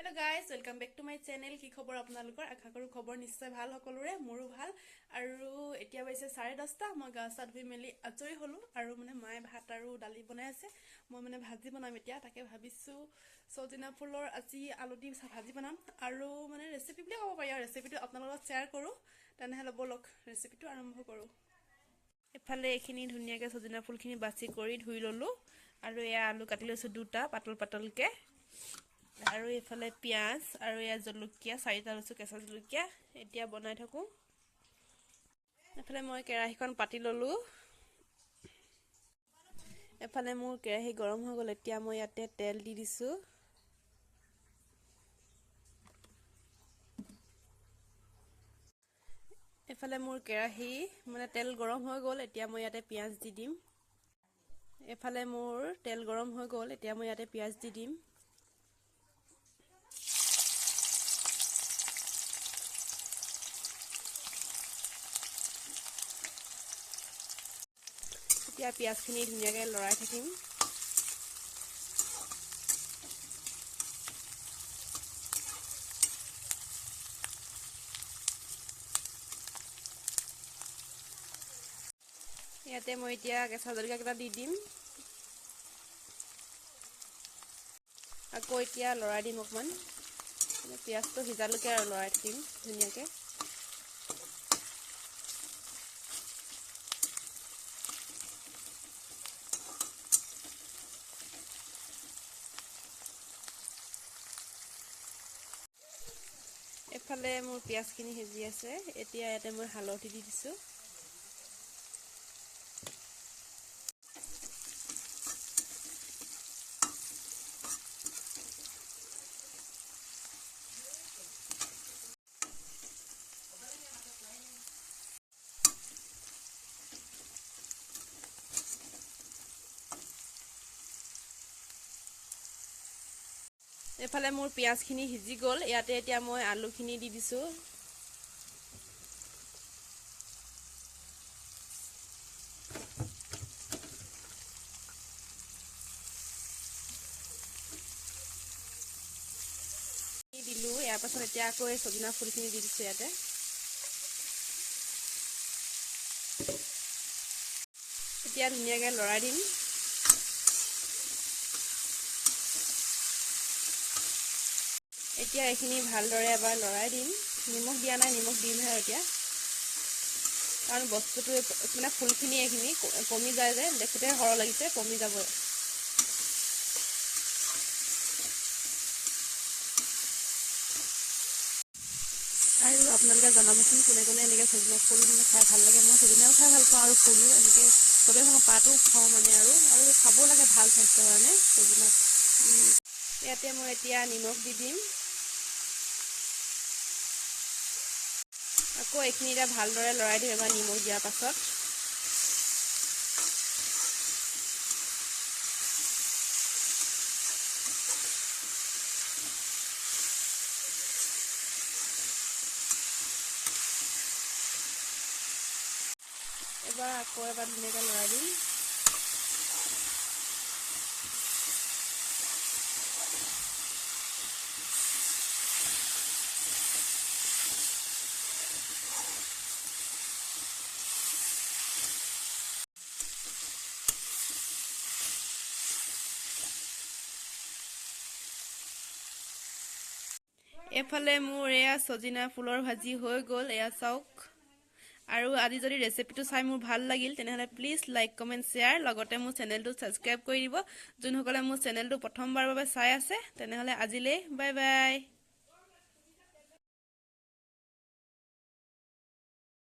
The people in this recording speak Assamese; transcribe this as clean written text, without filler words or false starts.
Hello guys, welcome back to my channel. কি খবৰ আপোনালোকৰ? আশা কৰো খবৰ নিশ্চয় ভাল সকলোৰে, মোৰো ভাল। আৰু এতিয়া হৈছে 10:30, মই গা চা ধুই মেলি আজৰি হলো আৰু মায়ে ভাত আৰু দালি বনাই আছে। মই ভাজি বনাম এতিয়া, তাকে ভাবিছো সজিনা ফুলৰ আজি আলু দি ভাজি বনাম আৰু ৰেচিপি বুলি ক'ব পাৰি আৰু ৰেচিপিটো আপোনালোকৰ লগত শ্বেয়াৰ কৰো। তেনেহলে বলক ৰেচিপিটো আৰম্ভ কৰো। এফালে এইখিনি ধুনীয়াকৈ সজিনা ফুলখিনি বাছি কৰি ধুই ললো আৰু এয়া আলু কাটি লৈছো দুটা পাতল পাতলকে। আৰু এফালে পিয়াজ আৰু এয়া জলকীয়া 4টা লৈছো কেঁচা জলকীয়া। এতিয়া বনাই থাকো। এফালে মই কেৰাহীখন পাতি ললো। এফালে মোৰ কেৰাহী গৰম হৈ গ'ল। এতিয়া মই ইয়াতে তেল দি দিছো। এফালে মোৰ কেৰাহী তেল গৰম হৈ গ'ল। এতিয়া মই ইয়াতে পিয়াজ দি দিম। এফালে মোৰ তেল গৰম হৈ গ'ল। এতিয়া মই ইয়াতে পিয়াজ দি দিম। এতিয়া পিয়াজখিনি ধুনীয়াকৈ লৰাই থাকিম। ইয়াতে মই এতিয়া কেঁচা জলকীয়া কেইটা দি দিম। আকৌ এতিয়া লৰাই দিম অকমান। পিয়াজটো সিজালৈকে আৰু লৰাই থাকিম ধুনীয়াকৈ। এফালে মোৰ পিয়াজখিনি সিজি আছে। এতিয়া ইয়াতে মই হালধি দি দিছো। এফালে মোৰ পিয়াজখিনি সিজি গ'ল। ইয়াতে এতিয়া মই আলুখিনি দি দিছো। দিলো। ইয়াৰ পাছত এতিয়া আকৌ এই সজিনা ফুলখিনি দি দিছো ইয়াতে। এতিয়া ধুনীয়াকৈ লৰাই দিম। এতিয়া এইখিনি ভালদৰে এবাৰ লৰাই দিম। নিমখ দিয়া নাই, নিমখ দিমহে এতিয়া, কাৰণ বস্তুটো ফুলখিনি এইখিনি কমি যায় যে, দেখোঁতে সৰহ লাগিছে, কমি যাব। আৰু আপোনালোকে জনাবচোন কোনে কোনে এনেকৈ সজিনা ফুল খাই ভাল লাগে। মই সজিনাও খাই ভাল পাওঁ আৰু ফুলো এনেকৈ চবেই ভাল পাতো খাওঁ আৰু খাব লাগে, ভাল স্বাস্থ্যৰ কাৰণে সজিনা। ইয়াতে মই এতিয়া নিমখ দি দিম। আকৌ এইখিনি এতিয়া ভালদৰে লৰাই দিম এবাৰ নিমখ দিয়াৰ পাছত। এবাৰ আকৌ এবাৰ ধুনীয়াকৈ লৰাই দিম। এফালে মোৰ এয়া সজিনা ফুলৰ ভাজি হৈ গ'ল। এয়া চাওক। আৰু আজি যদি ৰেচিপিটো চাই মোৰ ভাল লাগিল তেনেহলে প্লিজ লাইক কমেণ্ট শ্বেয়াৰ, লগতে মোৰ চেনেলটো ছাবস্ক্ৰাইব কৰি দিব। যোনসকলে মোৰ চেনেলটো প্ৰথমবাৰৰ বাবে চাই আছে তেনেহলে আজিলৈ বাই বাই।